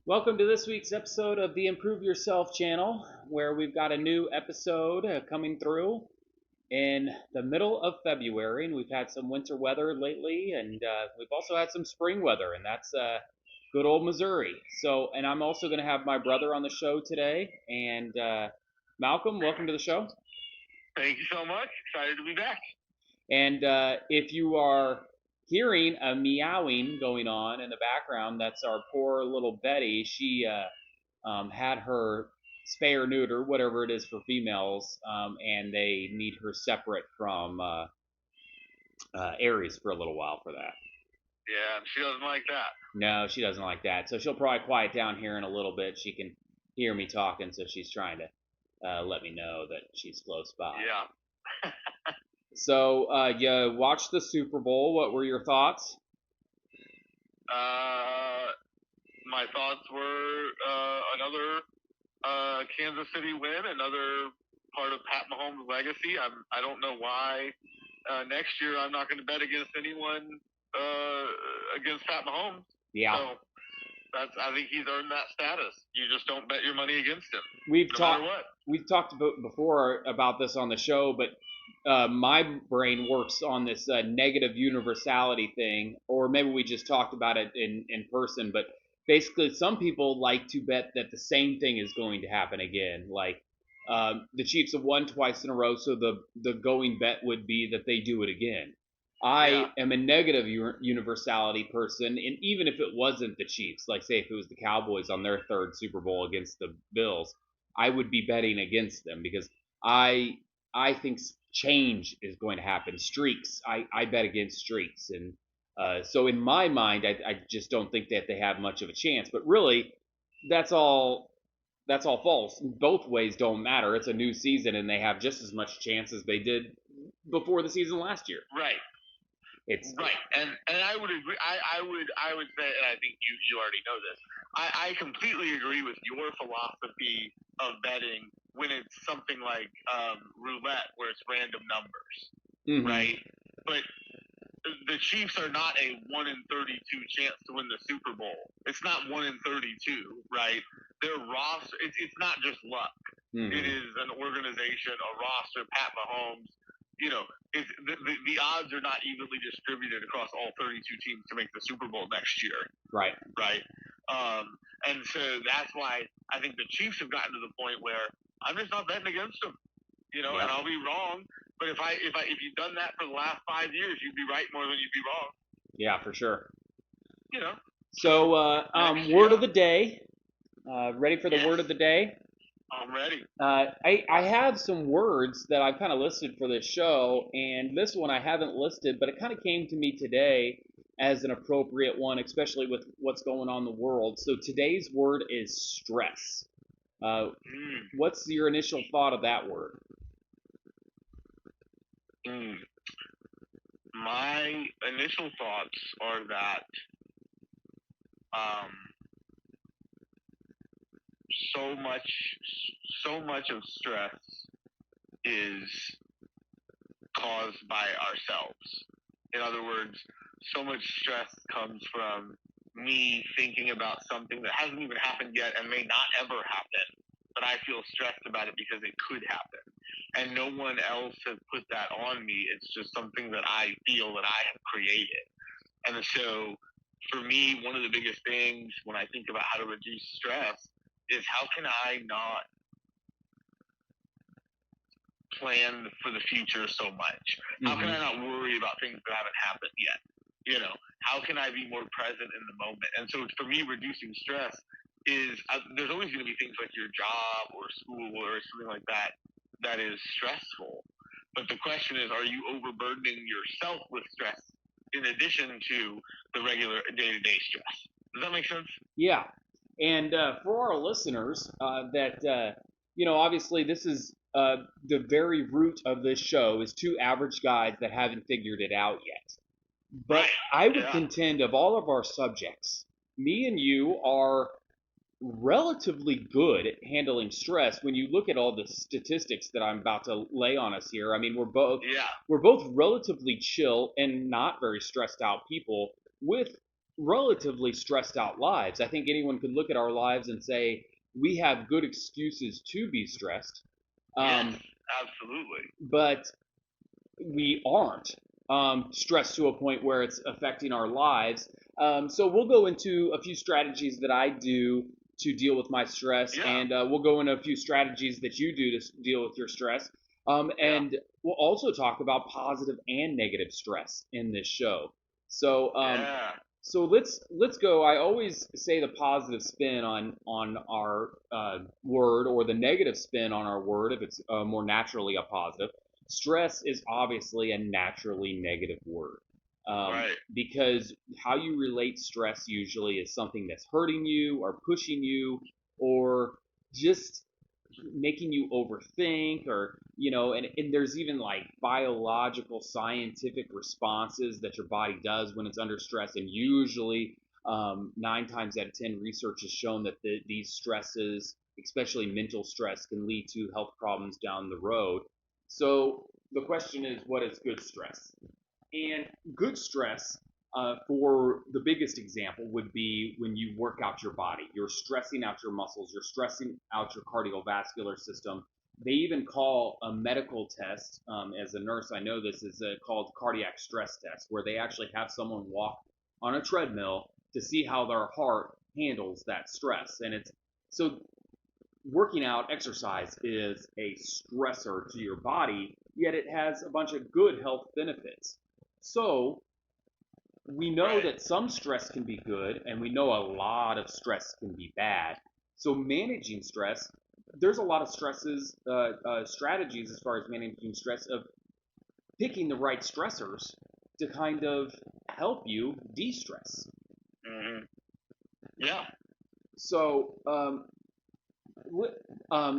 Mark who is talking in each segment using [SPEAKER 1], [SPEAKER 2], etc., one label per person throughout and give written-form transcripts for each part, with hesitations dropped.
[SPEAKER 1] Welcome to this week's episode of the Improve Yourself channel, where we've got a new episode coming through in the middle of February, and we've had some winter weather lately, and we've also had some spring weather, and that's good old Missouri. So, and I'm also going to have my brother on the show today, and Malcolm, welcome to the show.
[SPEAKER 2] Thank you so much. Excited to be back.
[SPEAKER 1] And if you are hearing a meowing going on in the background, that's our poor little Betty. She had her spay or neuter, whatever it is for females, and they need her separate from Aries for a little while for that.
[SPEAKER 2] Yeah, she doesn't like that.
[SPEAKER 1] No, she doesn't like that. So she'll probably quiet down here in a little bit. She can hear me talking, so she's trying to let me know that she's close by.
[SPEAKER 2] Yeah.
[SPEAKER 1] So you watched the Super Bowl. What were your thoughts?
[SPEAKER 2] My thoughts were another Kansas City win, another part of Pat Mahomes' legacy. I don't know why next year I'm not going to bet against anyone against Pat Mahomes.
[SPEAKER 1] Yeah.
[SPEAKER 2] So I think he's earned that status. You just don't bet your money against him.
[SPEAKER 1] We've
[SPEAKER 2] no
[SPEAKER 1] talked
[SPEAKER 2] matter what.
[SPEAKER 1] we've talked before about this on the show, but my brain works on this negative universality thing, or maybe we just talked about it in person. But basically, some people like to bet that the same thing is going to happen again. Like the Chiefs have won twice in a row, so the going bet would be that they do it again. I am a negative universality person, and even if it wasn't the Chiefs, like say if it was the Cowboys on their third Super Bowl against the Bills, I would be betting against them because I think change is going to happen. Streaks, I bet against streaks, and so in my mind, I just don't think that they have much of a chance. But really, that's all that's all false. Both ways don't matter. It's a new season, and they have just as much chance as they did before the season last year.
[SPEAKER 2] Right.
[SPEAKER 1] It's
[SPEAKER 2] right, and I would agree. I would say, and I think you already know this. I completely agree with your philosophy of betting when it's something like roulette, where it's random numbers, right? But the Chiefs are not a 1 in 32 chance to win the Super Bowl. It's not 1 in 32, right? Their roster, it's not just luck. It is an organization, a roster. Pat Mahomes, the odds are not evenly distributed across all 32 teams to make the Super Bowl next year.
[SPEAKER 1] Right.
[SPEAKER 2] And so that's why I think the Chiefs have gotten to the point where I'm just not betting against them. And I'll be wrong. But if you've done that for the last 5 years, you'd be right more than you'd be wrong.
[SPEAKER 1] Yeah, for sure.
[SPEAKER 2] So
[SPEAKER 1] word of the day. Ready for the word of the day?
[SPEAKER 2] I'm ready.
[SPEAKER 1] I have some words that I've kind of listed for this show, and this one I haven't listed, but it kind of came to me today as an appropriate one, especially with what's going on in the world. So today's word is stress. What's your initial thought of that word?
[SPEAKER 2] My initial thoughts are that so much of stress is caused by ourselves. In other words, so much stress comes from me thinking about something that hasn't even happened yet and may not ever happen, but I feel stressed about it because it could happen. And no one else has put that on me. It's just something that I feel that I have created. And so for me, one of the biggest things when I think about how to reduce stress is how can I not plan for the future so much? How can I not worry about things that haven't happened yet? How can I be more present in the moment? And so for me, reducing stress is there's always going to be things like your job or school or something like that that is stressful. But the question is, are you overburdening yourself with stress in addition to the regular day-to-day stress? Does that make sense?
[SPEAKER 1] Yeah. And for our listeners, obviously this is the very root of this show is two average guys that haven't figured it out yet. But I would contend of all of our subjects, me and you are relatively good at handling stress when you look at all the statistics that I'm about to lay on us here. I mean, we're both relatively chill and not very stressed out people with relatively stressed out lives. I think anyone could look at our lives and say we have good excuses to be stressed,
[SPEAKER 2] Yes,
[SPEAKER 1] um,
[SPEAKER 2] absolutely.
[SPEAKER 1] but we aren't stressed to a point where it's affecting our lives. So we'll go into a few strategies that I do to deal with my stress,
[SPEAKER 2] Yeah,
[SPEAKER 1] and we'll go into a few strategies that you do to deal with your stress.
[SPEAKER 2] yeah,
[SPEAKER 1] And we'll also talk about positive and negative stress in this show. So
[SPEAKER 2] yeah.
[SPEAKER 1] so let's go. I always say the positive spin on our word, or the negative spin on our word if it's more naturally a positive. Stress is obviously a naturally negative word,
[SPEAKER 2] Right.
[SPEAKER 1] because how you relate stress usually is something that's hurting you or pushing you, or just making you overthink, or and there's even like biological scientific responses that your body does when it's under stress, and usually 9 times out of 10 research has shown that these stresses, especially mental stress, can lead to health problems down the road. So the question is, what is good stress? And good stress, for the biggest example, would be when you work out your body. You're stressing out your muscles, you're stressing out your cardiovascular system. They even call a medical test, as a nurse, I know this is called cardiac stress test, where they actually have someone walk on a treadmill to see how their heart handles that stress. And it's so working out, exercise is a stressor to your body, yet it has a bunch of good health benefits. So we know
[SPEAKER 2] Right.
[SPEAKER 1] that some stress can be good, and we know a lot of stress can be bad. So managing stress, there's a lot of strategies as far as managing stress, of picking the right stressors to kind of help you de-stress.
[SPEAKER 2] Hmm. Yeah.
[SPEAKER 1] So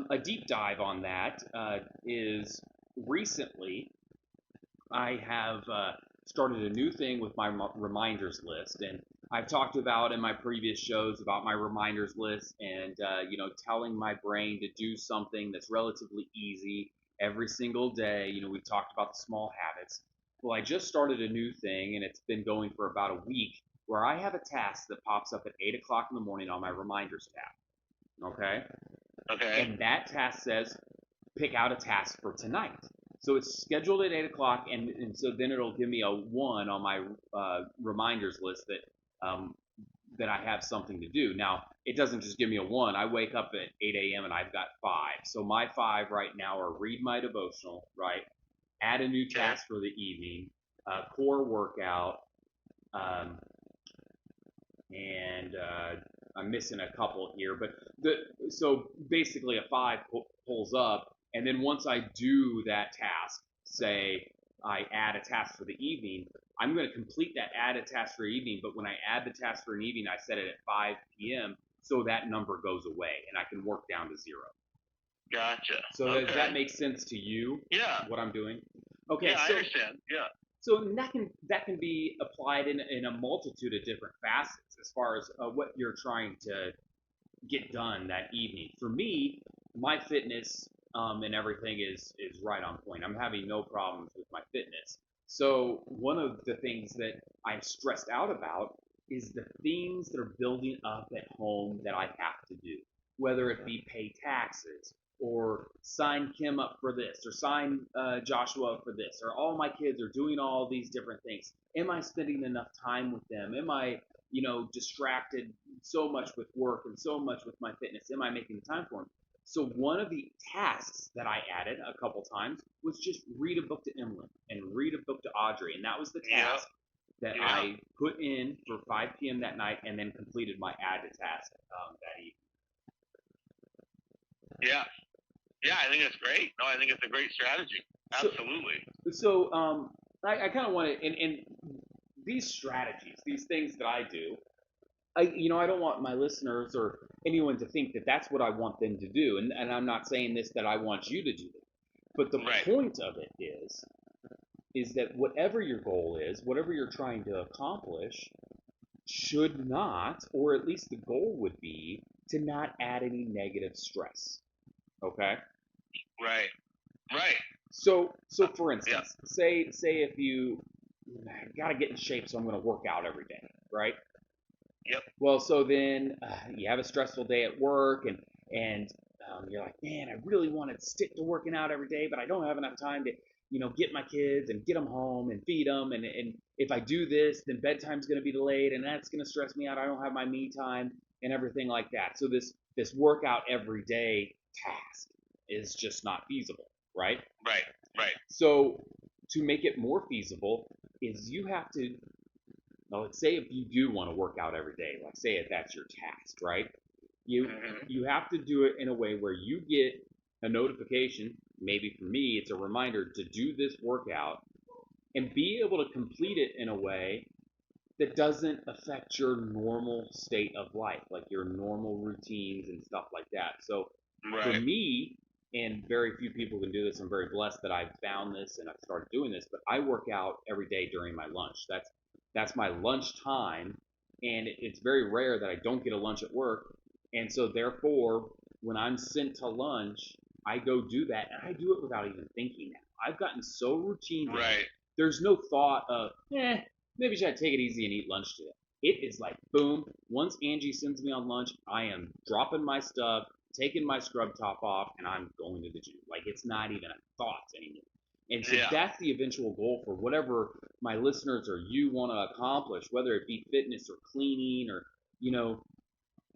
[SPEAKER 1] a deep dive on that is recently I have started a new thing with my reminders list, and I've talked about in my previous shows about my reminders list, and telling my brain to do something that's relatively easy every single day. We've talked about the small habits. Well, I just started a new thing, and it's been going for about a week, where I have a task that pops up at 8 o'clock in the morning on my reminders tab. Okay,
[SPEAKER 2] Okay.
[SPEAKER 1] and that task says pick out a task for tonight. So it's scheduled at 8 o'clock, and so then it'll give me a one on my reminders list that I have something to do. Now it doesn't just give me a one. I wake up at 8 a.m. and I've got five. So my five right now are read my devotional, right? Add a new
[SPEAKER 2] Okay.
[SPEAKER 1] task for the evening, core workout, um, and I'm missing a couple here, but so basically a five pulls up, and then once I do that task, say I add a task for the evening, I'm going to complete that add a task for evening. But when I add the task for an evening, I set it at 5 p.m. so that number goes away, and I can work down to zero.
[SPEAKER 2] Gotcha.
[SPEAKER 1] So does that
[SPEAKER 2] Okay.
[SPEAKER 1] make sense to you?
[SPEAKER 2] Yeah.
[SPEAKER 1] What I'm doing? Okay,
[SPEAKER 2] Yeah, I
[SPEAKER 1] so
[SPEAKER 2] understand. Yeah.
[SPEAKER 1] that can be applied in a multitude of different facets as far as what you're trying to get done that evening. For me, my fitness and everything is right on point. I'm having no problems with my fitness. So one of the things that I'm stressed out about is the things that are building up at home that I have to do, whether it be pay taxes, or sign Kim up for this, or sign Joshua up for this, or all my kids are doing all these different things. Am I spending enough time with them? Am I, distracted so much with work and so much with my fitness? Am I making the time for them? So one of the tasks that I added a couple times was just read a book to Emily and read a book to Audrey, and that was the
[SPEAKER 2] Yeah.
[SPEAKER 1] task that
[SPEAKER 2] Yeah.
[SPEAKER 1] I put in for 5 p.m. that night, and then completed my added task that evening.
[SPEAKER 2] Yeah. Yeah, I think it's great. No, I think it's a great strategy.
[SPEAKER 1] So,
[SPEAKER 2] Absolutely.
[SPEAKER 1] I kind of want to, and these strategies, these things that I do, I don't want my listeners or anyone to think that that's what I want them to do. And I'm not saying this that I want you to do it. But the
[SPEAKER 2] Right.
[SPEAKER 1] point of it is that whatever your goal is, whatever you're trying to accomplish, should not, or at least the goal would be, to not add any negative stress. Okay?
[SPEAKER 2] Right. Right.
[SPEAKER 1] So for
[SPEAKER 2] Yeah.
[SPEAKER 1] instance, say if you got to get in shape, so I'm going to work out every day, right?
[SPEAKER 2] Yep.
[SPEAKER 1] Well, so then you have a stressful day at work, and you're like, man, I really want to stick to working out every day, but I don't have enough time to, get my kids and get them home and feed them, and if I do this, then bedtime's going to be delayed, and that's going to stress me out. I don't have my me time and everything like that. So this workout every day task is just not feasible, right?
[SPEAKER 2] Right. Right.
[SPEAKER 1] So to make it more feasible is you have to, now let's say if you do want to work out every day, like say if that's your task, right? You
[SPEAKER 2] Hmm.
[SPEAKER 1] you have to do it in a way where you get a notification, maybe for me it's a reminder to do this workout and be able to complete it in a way that doesn't affect your normal state of life, like your normal routines and stuff like that. So for
[SPEAKER 2] Right.
[SPEAKER 1] me, and very few people can do this, I'm very blessed that I've found this and I've started doing this, but I work out every day during my lunch. That's my lunch time, and it's very rare that I don't get a lunch at work. And so therefore, when I'm sent to lunch, I go do that, and I do it without even thinking now. I've gotten so routine with it.
[SPEAKER 2] Right.
[SPEAKER 1] There's no thought of, maybe should I take it easy and eat lunch today. It is like boom. Once Angie sends me on lunch, I am dropping my stuff, taking my scrub top off, and I'm going to the gym. Like it's not even a thought anymore. And so
[SPEAKER 2] Yeah.
[SPEAKER 1] that's the eventual goal for whatever my listeners or you want to accomplish, whether it be fitness or cleaning or you know,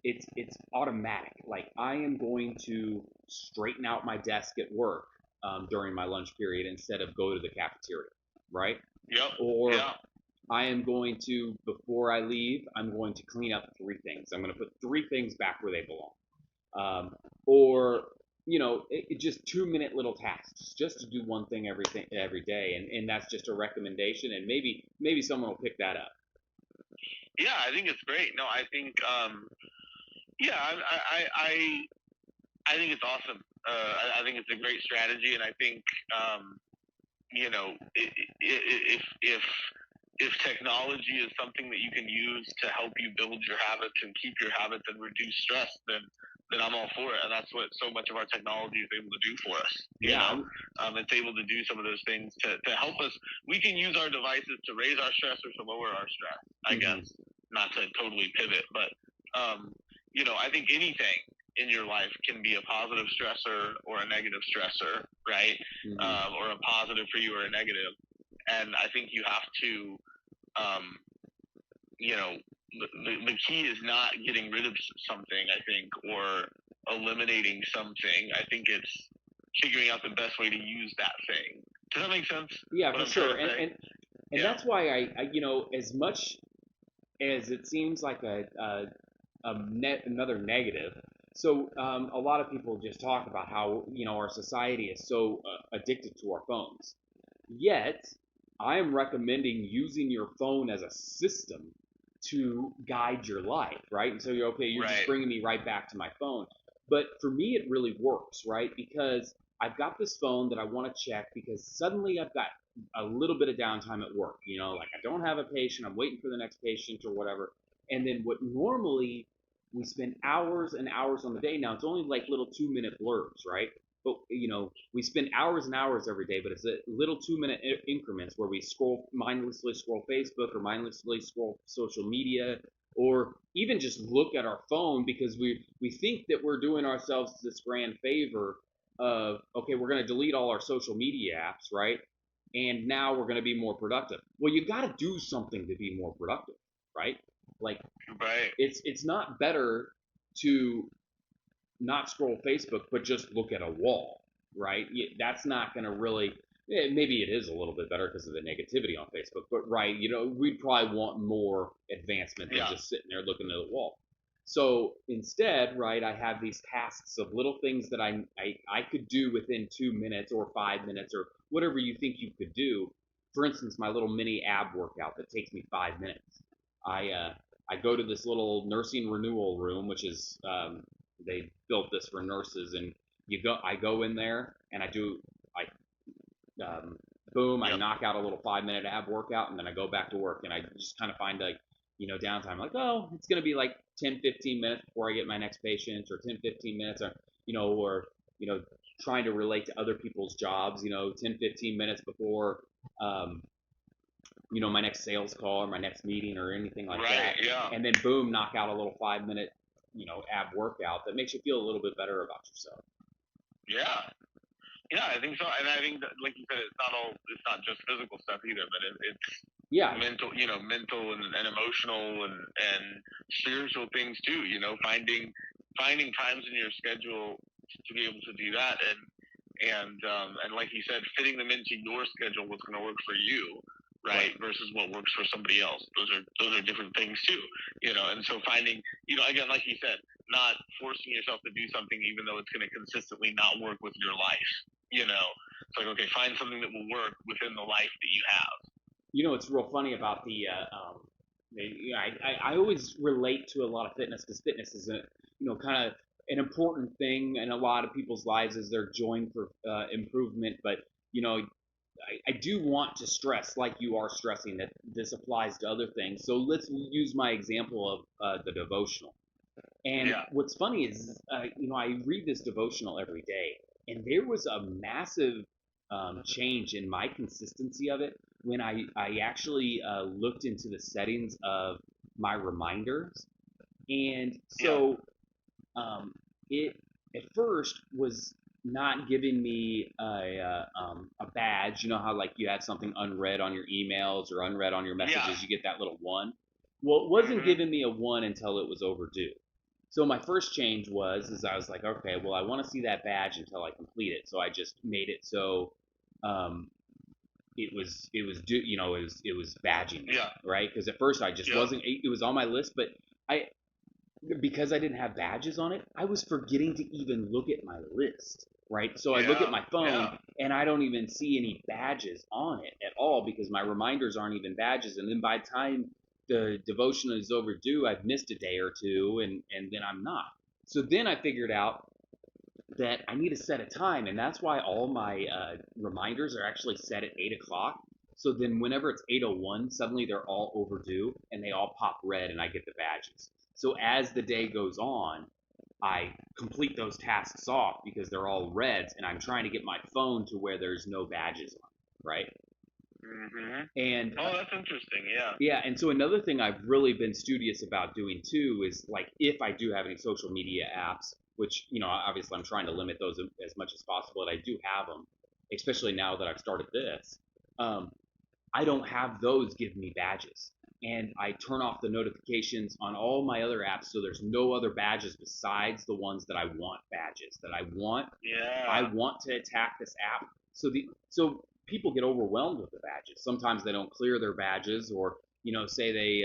[SPEAKER 1] it's automatic. Like I am going to straighten out my desk at work during my lunch period instead of go to the cafeteria, right?
[SPEAKER 2] Yep.
[SPEAKER 1] Or
[SPEAKER 2] Yeah.
[SPEAKER 1] I am going to, before I leave, I'm going to clean up three things. I'm going to put three things back where they belong. Or just 2 minute little tasks, just to do one thing every day, and that's just a recommendation, and maybe someone will pick that up.
[SPEAKER 2] Yeah. I think it's great. No, I think. Yeah. I think it's awesome. I think it's a great strategy, and I think if technology is something that you can use to help you build your habits and keep your habits and reduce stress, then I'm all for it. And that's what so much of our technology is able to do for us.
[SPEAKER 1] Yeah.
[SPEAKER 2] It's able to do some of those things to help us. We can use our devices to raise our stress or to lower our stress. I
[SPEAKER 1] Mm-hmm.
[SPEAKER 2] guess not to totally pivot, but I think anything in your life can be a positive stressor or a negative stressor, right?
[SPEAKER 1] Mm-hmm.
[SPEAKER 2] Or a positive for you or a negative. And I think you have to, um, the key is not getting rid of something, I think, or eliminating something. I think it's figuring out the best way to use that thing. Does that make sense?
[SPEAKER 1] Yeah,
[SPEAKER 2] What
[SPEAKER 1] for
[SPEAKER 2] I'm trying
[SPEAKER 1] sure.
[SPEAKER 2] to
[SPEAKER 1] And
[SPEAKER 2] say?
[SPEAKER 1] and
[SPEAKER 2] Yeah.
[SPEAKER 1] that's why as much as it seems like another negative. So a lot of people just talk about how our society is so addicted to our phones. Yet, I am recommending using your phone as a system to guide your life, right? And so you're okay, you're just
[SPEAKER 2] Right.
[SPEAKER 1] bringing me right back to my phone. But for me, it really works, right? Because I've got this phone that I want to check because suddenly I've got a little bit of downtime at work, like I don't have a patient, I'm waiting for the next patient or whatever. And then what normally we spend hours and hours on the day now, it's only like little 2 minute blurbs, right? But we spend hours and hours every day, but it's a little 2 minute increments where we mindlessly scroll Facebook or mindlessly scroll social media, or even just look at our phone because we think that we're doing ourselves this grand favor of, okay, we're going to delete all our social media apps, right? And now we're going to be more productive. Well, you got to do something to be more productive, right? Like
[SPEAKER 2] Right.
[SPEAKER 1] it's not better to not scroll Facebook, but just look at a wall, right? That's not going to really. Maybe it is a little bit better because of the negativity on Facebook, but right, we'd probably want more advancement than
[SPEAKER 2] Yeah.
[SPEAKER 1] just sitting there looking at the wall. So instead, right, I have these tasks of little things that I could do within 2 minutes or 5 minutes or whatever you think you could do. For instance, my little mini ab workout that takes me 5 minutes. I go to this little nursing renewal room, which is they built this for nurses, and I go in there and I boom, I
[SPEAKER 2] Yep.
[SPEAKER 1] knock out a little 5 minute ab workout, and then I go back to work, and I just kind of find like downtime, like, oh, it's gonna be like 10-15 minutes before I get my next patient, or 10-15 minutes, or or you know trying to relate to other people's jobs, 10-15 minutes before um, my next sales call or my next meeting or anything like
[SPEAKER 2] Right.
[SPEAKER 1] that.
[SPEAKER 2] Yeah.
[SPEAKER 1] And then boom, knock out a little 5 minute, ab workout that makes you feel a little bit better about yourself.
[SPEAKER 2] Yeah. Yeah, I think so, and I think that, like you said, it's not just physical stuff either, but it's
[SPEAKER 1] Yeah.
[SPEAKER 2] mental and emotional and spiritual things too. Finding times in your schedule to be able to do that, and like you said, fitting them into your schedule, what's going to work for you, right, versus what works for somebody else. Those are different things too, and so finding, again, like you said, not forcing yourself to do something even though it's going to consistently not work with your life. It's like, okay, find something that will work within the life that you have.
[SPEAKER 1] It's real funny about I always relate to a lot of fitness because fitness is kind of an important thing in a lot of people's lives as they're joined for improvement. But I do want to stress, like you are stressing, that this applies to other things. So let's use my example of the devotional. And what's funny is, I read this devotional every day, and there was a massive change in my consistency of it when I actually looked into the settings of my reminders. And so it at first was not giving me a badge. You know how like you had something unread on your emails or unread on your messages, you get that little one. Well, it wasn't giving me a one until it was overdue. So my first change is I was like, okay, well, I want to see that badge until I complete it. So I just made it so um, it was badging me, right? Because at first I just wasn't. It was on my list, but I because I didn't have badges on it, I was forgetting to even look at my list, right? So I look at my phone and I don't even see any badges on it at all because my reminders aren't even badges. And then by the time the devotion is overdue, I've missed a day or two, and then I'm not. So then I figured out that I need to set a time, and that's why all my reminders are actually set at 8 o'clock. So then, whenever it's 8:01, suddenly they're all overdue, and they all pop red, and I get the badges. So as the day goes on, I complete those tasks off because they're all reds, and I'm trying to get my phone to where there's no badges on, right? And
[SPEAKER 2] that's interesting.
[SPEAKER 1] yeah, and so another thing I've really been studious about doing too is like if I do have any social media apps, which obviously I'm trying to limit those as much as possible, and I do have them, especially now that I've started this. I don't have those give me badges, and I turn off the notifications on all my other apps so there's no other badges besides the ones that I want badges that I want. I want to attack this app. So people get overwhelmed with the badges. Sometimes they don't clear their badges, or say they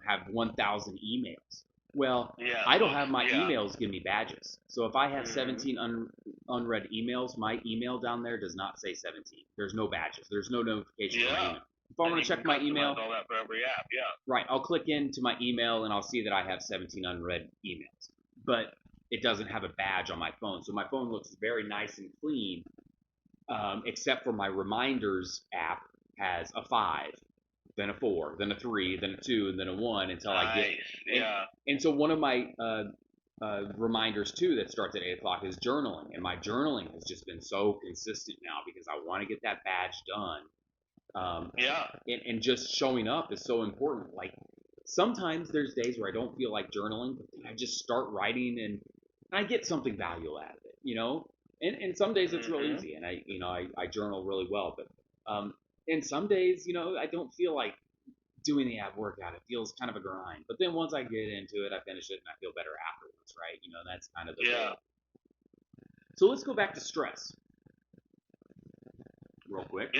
[SPEAKER 1] have 1,000 emails. Well, I don't have my emails give me badges. So if I have 17 unread emails, my email down there does not say 17. There's no badges. There's no notification for my email. If I want to check my email,
[SPEAKER 2] all that for every app,
[SPEAKER 1] right, I'll click into my email and I'll see that I have 17 unread emails. But it doesn't have a badge on my phone. So my phone looks very nice and clean, except for my reminders app has a 5, then a 4, then a 3, then a 2, and then a 1 until I get. And so one of my reminders too that starts at 8 o'clock is journaling, and my journaling has just been so consistent now because I want to get that badge done. And just showing up is so important. Like sometimes there's days where I don't feel like journaling, but then I just start writing and I get something valuable out of it. And some days it's real easy, and I journal really well. But and some days, I don't feel like doing the ab workout. It feels kind of a grind. But then once I get into it, I finish it and I feel better afterwards, right? That's kind of the goal. So let's go back to stress real quick.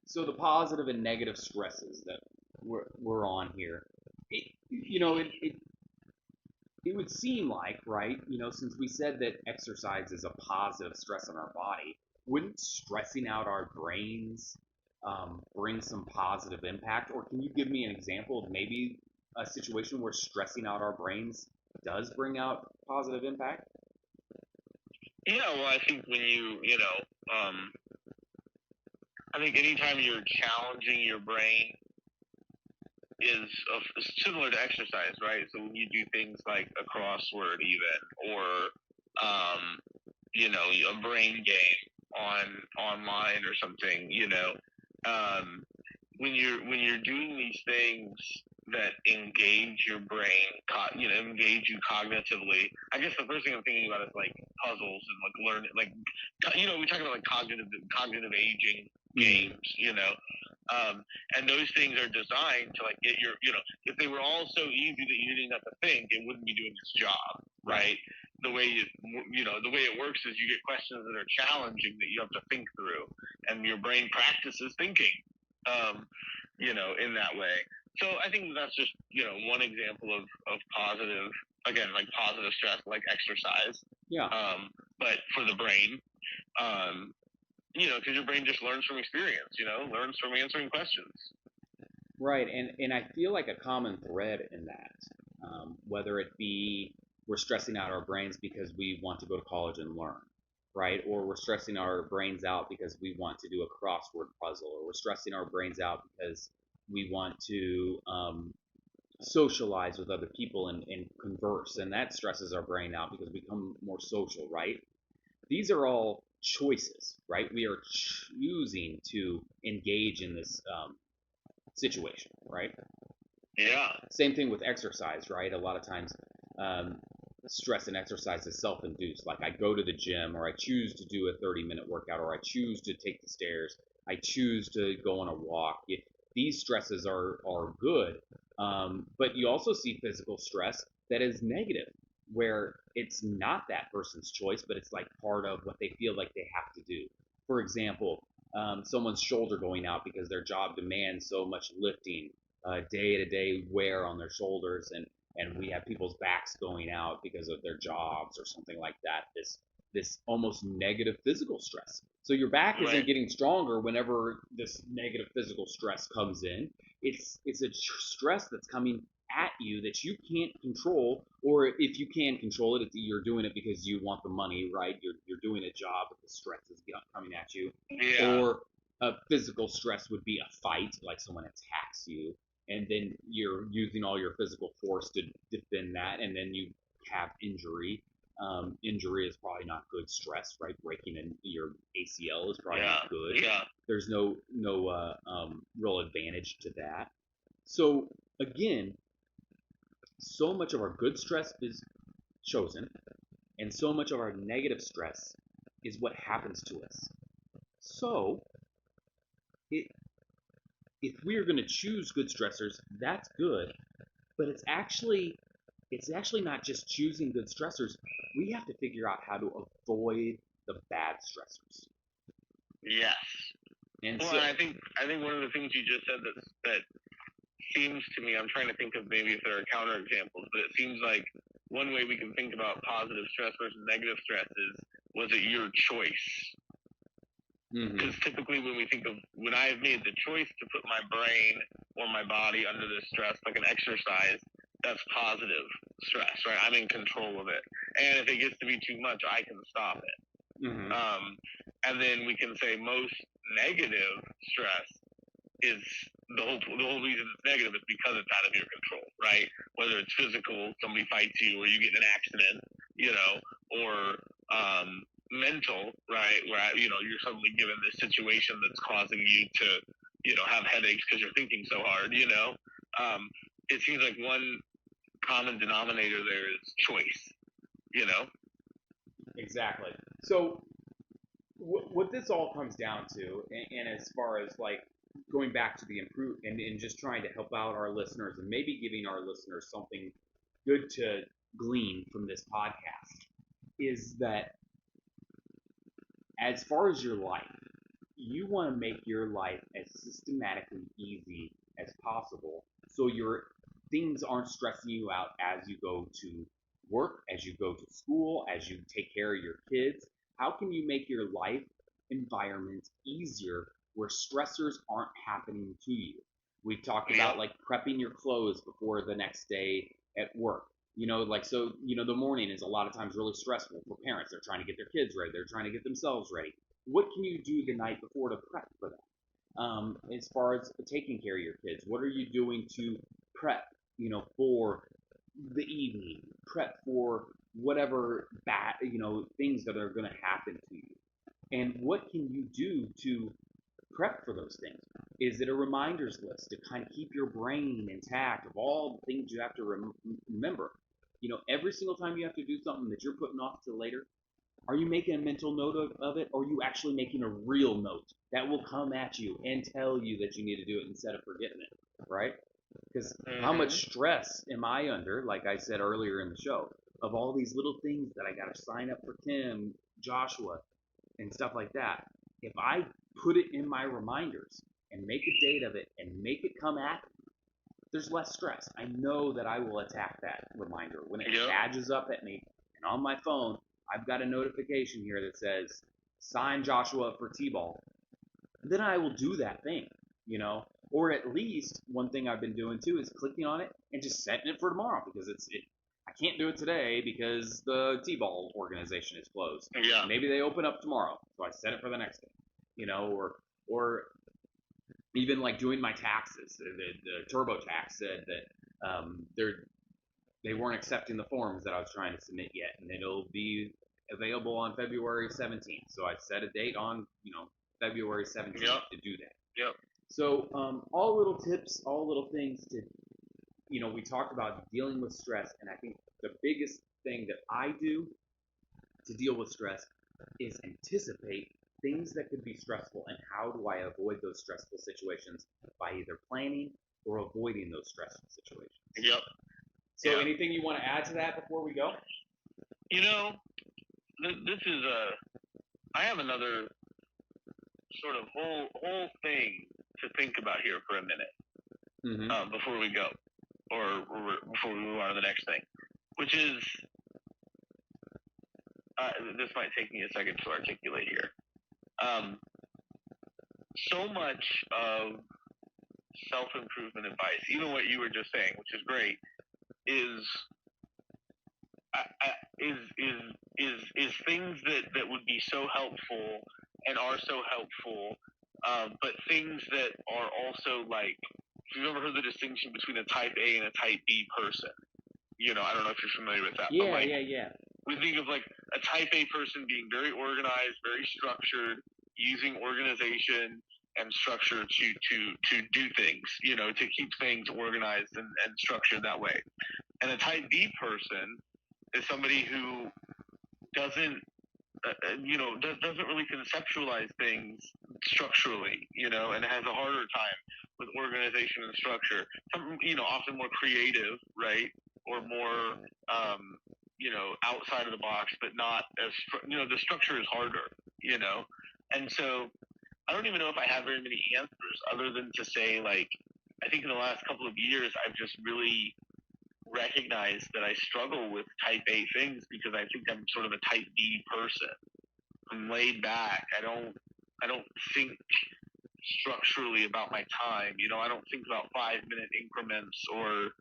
[SPEAKER 1] So the positive and negative stresses that we're on here. It would seem like, right, since we said that exercise is a positive stress on our body, wouldn't stressing out our brains bring some positive impact? Or can you give me an example of maybe a situation where stressing out our brains does bring out positive impact?
[SPEAKER 2] Well, I think when I think anytime you're challenging your brain is similar to exercise, right? So when you do things like a crossword, even, or a brain game online or something, when you're doing these things that engage your brain, engage you cognitively. I guess the first thing I'm thinking about is like puzzles and like learning, like we talk about like cognitive aging games, and those things are designed to like get if they were all so easy that you didn't have to think, it wouldn't be doing its job, right? The way it works is you get questions that are challenging that you have to think through, and your brain practices thinking, um, in that way. So I think that's just one example of positive, again, like positive stress, like exercise.
[SPEAKER 1] Yeah.
[SPEAKER 2] But for the brain, because your brain just learns from experience, learns from answering questions.
[SPEAKER 1] Right, and I feel like a common thread in that, whether it be we're stressing out our brains because we want to go to college and learn, right? Or we're stressing our brains out because we want to do a crossword puzzle, or we're stressing our brains out because we want to socialize with other people and converse, and that stresses our brain out because we become more social, right? These are all choices, right? We are choosing to engage in this situation, right?
[SPEAKER 2] Yeah.
[SPEAKER 1] Same thing with exercise, right? A lot of times, um, stress and exercise is self-induced. Like I go to the gym, or I choose to do a 30-minute workout, or I choose to take the stairs, I choose to go on a walk. These stresses are good, but you also see physical stress that is negative, where it's not that person's choice, but it's like part of what they feel like they have to do. For example, someone's shoulder going out because their job demands so much lifting, day-to-day wear on their shoulders, and we have people's backs going out because of their jobs or something like that. This almost negative physical stress. So your back isn't
[SPEAKER 2] Right.
[SPEAKER 1] getting stronger whenever this negative physical stress comes in. It's a stress that's coming at you that you can't control, or if you can control it, you're doing it because you want the money, right? You're doing a job, but the stress is coming at you.
[SPEAKER 2] Yeah.
[SPEAKER 1] Or a physical stress would be a fight, like someone attacks you, and then you're using all your physical force to defend that, and then you have injury. Injury is probably not good stress, right? Breaking in your ACL is probably
[SPEAKER 2] Yeah.
[SPEAKER 1] not good.
[SPEAKER 2] Yeah.
[SPEAKER 1] There's no real advantage to that. So again, so much of our good stress is chosen, and so much of our negative stress is what happens to us. So it, if we are going to choose good stressors, that's good, but it's actually not just choosing good stressors. We have to figure out how to avoid the bad stressors.
[SPEAKER 2] Yes.
[SPEAKER 1] And
[SPEAKER 2] Well,
[SPEAKER 1] so,
[SPEAKER 2] and I think one of the things you just said that seems to me, I'm trying to think of maybe if there are counterexamples, but it seems like one way we can think about positive stress versus negative stress is, was it your choice? Because typically when I have made the choice to put my brain or my body under this stress, like an exercise, that's positive stress, right? I'm in control of it. And if it gets to be too much, I can stop it. And then we can say most negative stress is the whole reason it's negative is because it's out of your control, right? Whether it's physical, somebody fights you, or you get in an accident, or mental, right? Where you're suddenly given this situation that's causing you to have headaches because you're thinking so hard. It seems like one common denominator there is choice.
[SPEAKER 1] exactly. So what this all comes down to, and as far as like going back to the improve and just trying to help out our listeners and maybe giving our listeners something good to glean from this podcast, is that as far as your life, you want to make your life as systematically easy as possible so your things aren't stressing you out as you go to work, as you go to school, as you take care of your kids. How can you make your life environment easier where stressors aren't happening to you? We've talked about
[SPEAKER 2] Yep.
[SPEAKER 1] like prepping your clothes before the next day at work. Like, so, the morning is a lot of times really stressful for parents. They're trying to get their kids ready, they're trying to get themselves ready. What can you do the night before to prep for that? As far as taking care of your kids, what are you doing to prep, for the evening, prep for whatever bad, things that are going to happen to you? And what can you do to prep for those things? Is it a reminders list to kind of keep your brain intact of all the things you have to remember? Every single time you have to do something that you're putting off till later, are you making a mental note of it, or are you actually making a real note that will come at you and tell you that you need to do it instead of forgetting it, right? Because how much stress am I under, like I said earlier in the show, of all these little things that I got to sign up for Tim, Joshua, and stuff like that. If I put it in my reminders and make a date of it and make it come at me, there's less stress. I know that I will attack that reminder when it badges up at me, and on my phone I've got a notification here that says sign Joshua up for T-ball. Then I will do that thing, or at least one thing I've been doing too is clicking on it and just setting it for tomorrow, because I can't do it today because the T-ball organization is closed.
[SPEAKER 2] Yeah.
[SPEAKER 1] Maybe they open up tomorrow, so I set it for the next day. Or even like doing my taxes. The TurboTax said that they weren't accepting the forms that I was trying to submit yet, and it'll be available on February 17th. So I set a date on February 17th to do that.
[SPEAKER 2] Yep.
[SPEAKER 1] So all little tips, all little things to we talked about dealing with stress, and I think the biggest thing that I do to deal with stress is anticipate things that could be stressful, and how do I avoid those stressful situations by either planning or avoiding those stressful situations.
[SPEAKER 2] Yep.
[SPEAKER 1] So anything you want to add to that before we go?
[SPEAKER 2] This is I have another sort of whole thing to think about here for a minute before we go, or before we move on to the next thing, which is this might take me a second to articulate here. So much of self-improvement advice, even what you were just saying, which is great, is things that would be so helpful and are so helpful, but things that are also like, if you've ever heard the distinction between a type A and a type B person, I don't know if you're familiar with that.
[SPEAKER 1] Yeah,
[SPEAKER 2] but
[SPEAKER 1] yeah.
[SPEAKER 2] We think of like a type A person being very organized, very structured, using organization and structure to do things, to keep things organized and structured that way. And a type B person is somebody who doesn't really conceptualize things structurally, and has a harder time with organization and structure. Some, often more creative, right? Or more, outside of the box, but not as, the structure is harder, And so I don't even know if I have very many answers other than to say, like, I think in the last couple of years, I've just really recognized that I struggle with type A things because I think I'm sort of a type B person. I'm laid back. I don't think structurally about my time. I don't think about 5-minute increments, or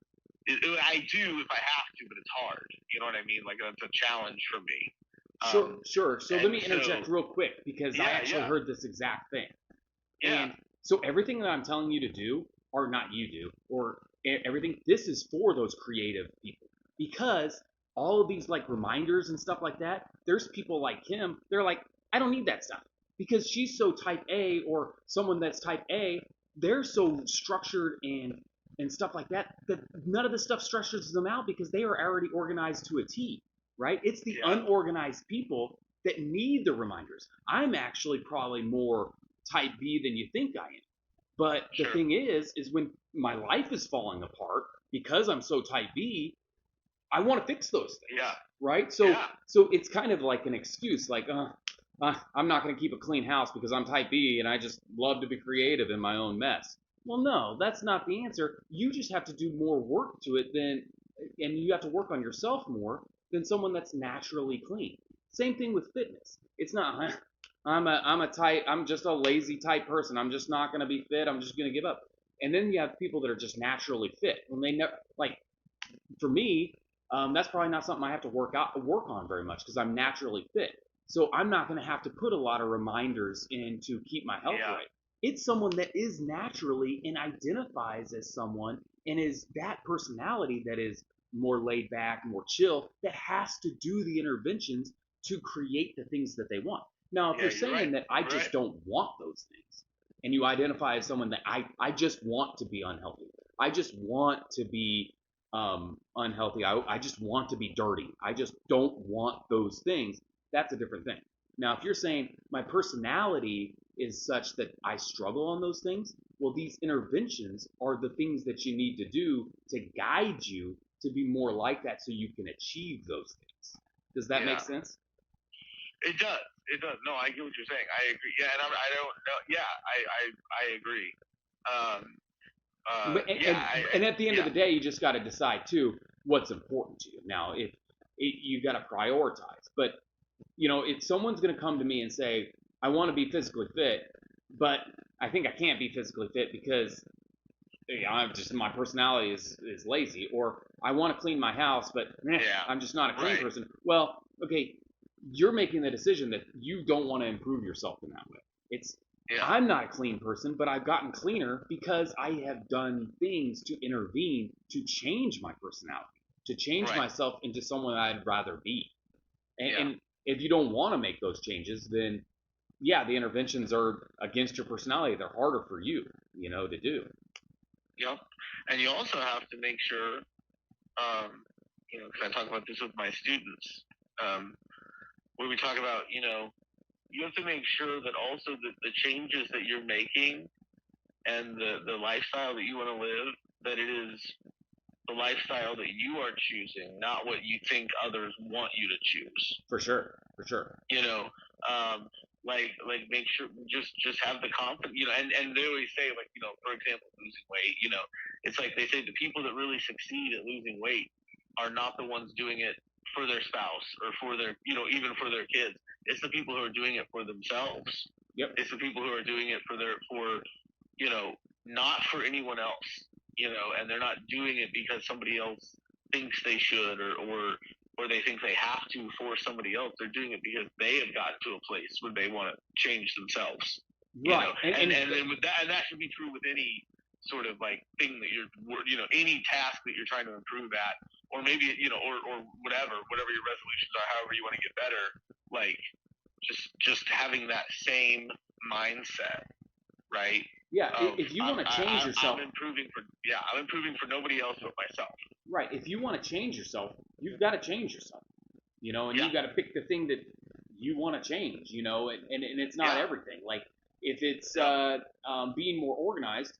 [SPEAKER 2] I do if I have to, but it's hard. You know what I mean? Like, that's a challenge for me.
[SPEAKER 1] Sure. So let me interject real quick, because I actually heard this exact thing.
[SPEAKER 2] Yeah.
[SPEAKER 1] And so everything that I'm telling you to do, or not you do, or everything, this is for those creative people. Because all of these like reminders and stuff like that, there's people like Kim, they're like, I don't need that stuff. Because she's so type A, or someone that's type A, they're so structured and stuff like that none of this stuff stresses them out, because they are already organized to a T, right? It's the unorganized people that need the reminders. I'm actually probably more type B than you think I am. But the thing is when my life is falling apart because I'm so type B, I want to fix those things.
[SPEAKER 2] Yeah.
[SPEAKER 1] Right? So it's kind of like an excuse, like, I'm not going to keep a clean house because I'm type B and I just love to be creative in my own mess. Well, no, that's not the answer. You just have to do more work to it and you have to work on yourself more than someone that's naturally clean. Same thing with fitness. It's not, I'm just a lazy type person. I'm just not going to be fit. I'm just going to give up. And then you have people that are just naturally fit. When they never, like, for me, that's probably not something I have to work on very much, because I'm naturally fit. So I'm not going to have to put a lot of reminders in to keep my health right. It's someone that is naturally and identifies as someone and is that personality that is more laid back, more chill, that has to do the interventions to create the things that they want. Now, if you're saying that I just don't want those things, and you identify as someone that I just want to be unhealthy. I just want to be unhealthy. I just want to be dirty. I just don't want those things. That's a different thing. Now, if you're saying my personality is such that I struggle on those things, well, these interventions are the things that you need to do to guide you to be more like that so you can achieve those things. Does that make sense?
[SPEAKER 2] It does. It does. No, I get what you're saying. I agree. Yeah, and I don't know. Yeah, I agree.
[SPEAKER 1] And at the end of the day, you just got to decide too what's important to you. Now, if you got to prioritize, but if someone's going to come to me and say, I want to be physically fit, but I think I can't be physically fit because I'm just my personality is lazy, or I want to clean my house, but I'm just not a clean person. Well, okay, you're making the decision that you don't want to improve yourself in that way. I'm not a clean person, but I've gotten cleaner because I have done things to intervene to change my personality, to change myself into someone I'd rather be. And if you don't want to make those changes, then the interventions are against your personality. They're harder for you, to do.
[SPEAKER 2] Yep. And you also have to make sure, because I talk about this with my students, where we talk about, you have to make sure that also the changes that you're making and the lifestyle that you want to live, that it is the lifestyle that you are choosing, not what you think others want you to choose.
[SPEAKER 1] For sure.
[SPEAKER 2] Like make sure just have the confidence, and they always say, like, for example, losing weight, it's like they say the people that really succeed at losing weight are not the ones doing it for their spouse or for their, even for their kids. It's the people who are doing it for themselves.
[SPEAKER 1] Yep.
[SPEAKER 2] It's the people who are doing it not for anyone else, and they're not doing it because somebody else thinks they should or they think they have to for somebody else. They're doing it because they have gotten to a place where they want to change themselves.
[SPEAKER 1] Right.
[SPEAKER 2] And with that, and that should be true with any sort of like thing that you're, any task that you're trying to improve at, or maybe, or whatever your resolutions are, however you want to get better, like just having that same mindset, right?
[SPEAKER 1] Yeah, if you want to change yourself,
[SPEAKER 2] I'm improving for nobody else but myself.
[SPEAKER 1] Right. If you want to change yourself, you've got to change yourself. And you've got to pick the thing that you want to change. And it's not everything. Like if it's being more organized,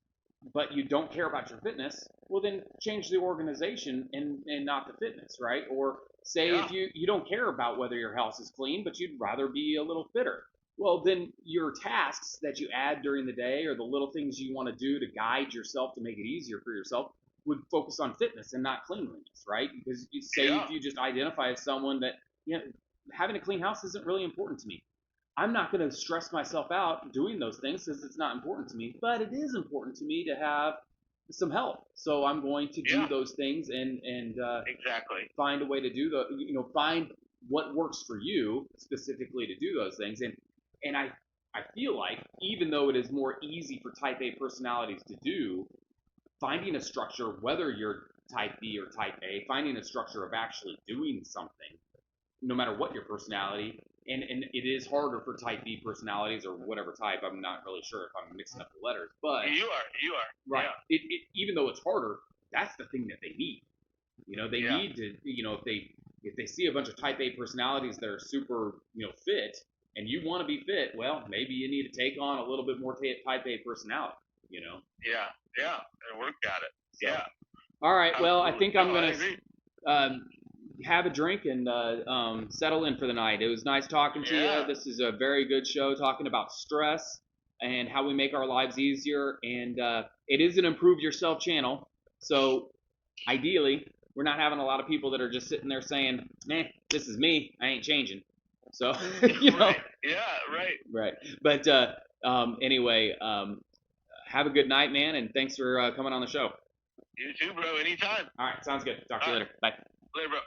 [SPEAKER 1] but you don't care about your fitness, well then change the organization and not the fitness, right? Or say if you don't care about whether your house is clean, but you'd rather be a little fitter. Well, then your tasks that you add during the day or the little things you want to do to guide yourself to make it easier for yourself would focus on fitness and not cleanliness, right? Because if you just identify as someone that, having a clean house isn't really important to me. I'm not going to stress myself out doing those things because it's not important to me, but it is important to me to have some health. So I'm going to do those things and
[SPEAKER 2] exactly
[SPEAKER 1] find a way to do find what works for you specifically to do those things. And I feel like even though it is more easy for type A personalities to do, finding a structure, whether you're type B or type A, finding a structure of actually doing something, no matter what your personality, and it is harder for type B personalities or whatever type. I'm not really sure if I'm mixing up the letters, but
[SPEAKER 2] you are
[SPEAKER 1] right. Yeah. Even though it's harder, that's the thing that they need. They need to, if they see a bunch of type A personalities that are super, fit, and you want to be fit, well, maybe you need to take on a little bit more type A personality.
[SPEAKER 2] Yeah, and work at it. So, yeah.
[SPEAKER 1] All right. Absolutely. Well, I think I'm gonna have a drink and settle in for the night. It was nice talking to you. This is a very good show talking about stress and how we make our lives easier. And it is an Improve Yourself channel. So ideally, we're not having a lot of people that are just sitting there saying, this is me. I ain't changing. So,
[SPEAKER 2] Right. Yeah, right.
[SPEAKER 1] Right. But anyway, have a good night, man. And thanks for coming on the show.
[SPEAKER 2] You too, bro. Anytime.
[SPEAKER 1] All right. Sounds good. Talk to you later. Bye.
[SPEAKER 2] Later, bro.